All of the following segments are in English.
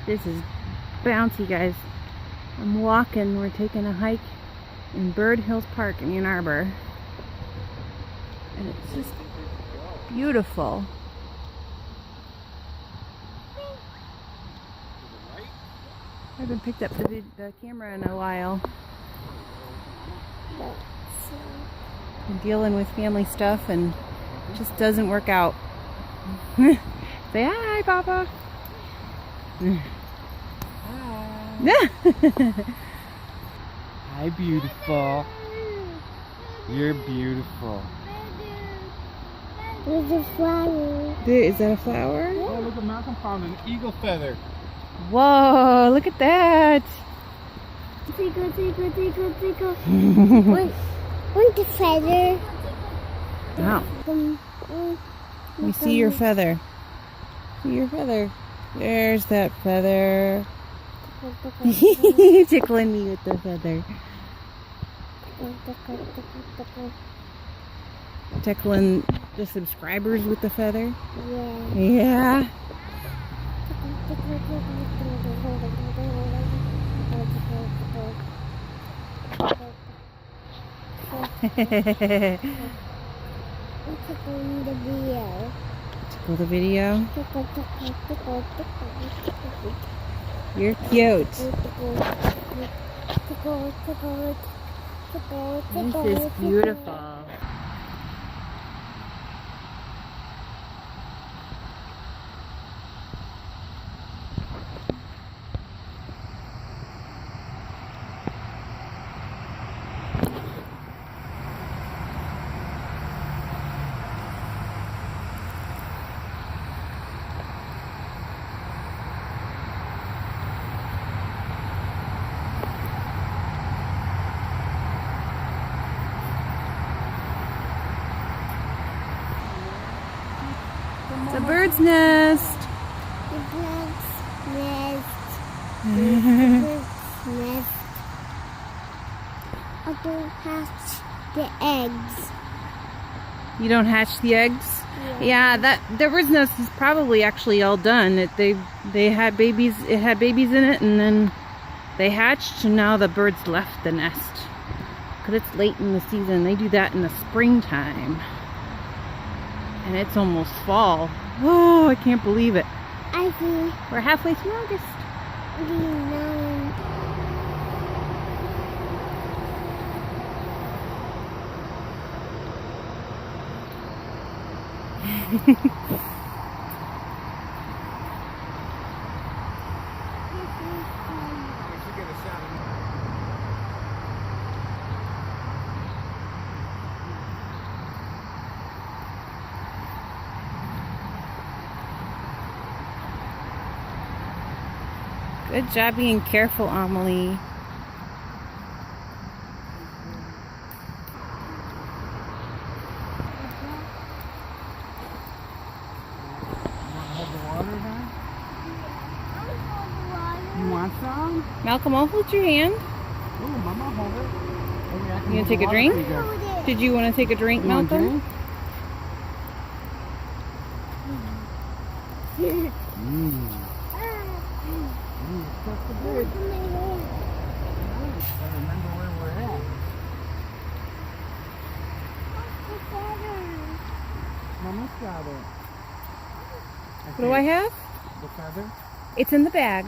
This is bouncy, guys. I'm walking. We're taking a hike in Bird Hills Park in Ann Arbor. And it's just beautiful. I haven't picked up the camera in a while. I'm dealing with family stuff and it just doesn't work out. Say hi, Papa. Hi. Hi, beautiful. You're beautiful. There's a flower. Is that a flower? Oh, look at Malcolm found an eagle feather. Whoa, look at that. Tickle, tickle, tickle, tickle. Want the feather? Wow. Let me see your feather. See your feather. There's that feather. Tickling me with the feather. Tickling the subscribers with the feather. Yeah. Yeah. Tickling the video. Tickle the video. Tickle, tickle, tickle, tickle. You're cute. This is beautiful. It's a bird's nest. The bird's nest. The bird's nest. I don't hatch the eggs. You don't hatch the eggs? Yeah, the bird's nest is probably actually all done. They had babies. It had babies in it, and then they hatched, and now the birds left the nest because it's late in the season. They do that in the springtime, and it's almost fall. Oh, I can't believe it. I see. We're halfway through August. Good job being careful, Amelie. You want some? Malcolm, I'll hold your hand. Oh, Mama, hold it. You gonna take a drink? Did you want to take a drink, Malcolm? That's the bird. I remember where we're at. Mama's got it. What do I have? The feather? It's in the bag.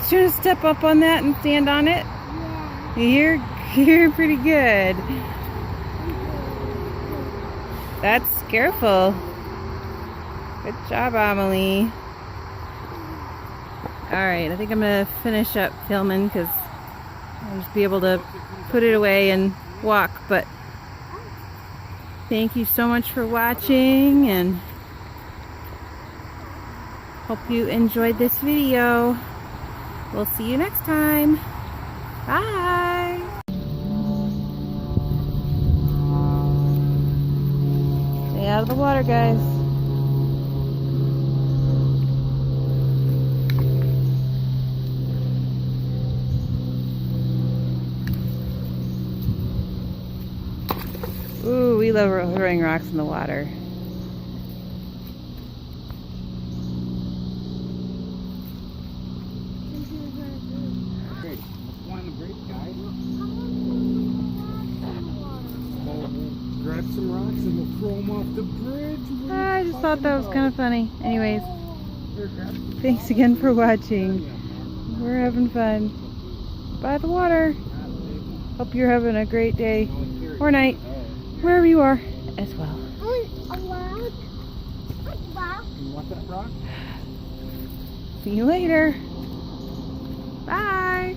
Should I step up on that and stand on it? Yeah. You're pretty good. That's careful. Good job, Amelie. Alright, I think I'm going to finish up filming because I'll just be able to put it away and walk. But thank you so much for watching, and hope you enjoyed this video. We'll see you next time. Bye. Stay out of the water, guys. we love throwing rocks in the water. Okay, let's go on the bridge, guys. We'll grab some rocks and we'll throw them off the bridge. I just thought that was kind of funny. Anyways, Here, grab some thanks again for watching. We're having fun by the water. Hope you're having a great day or night, wherever you are as well. A rock. A rock. You want that rock? See you later. Bye.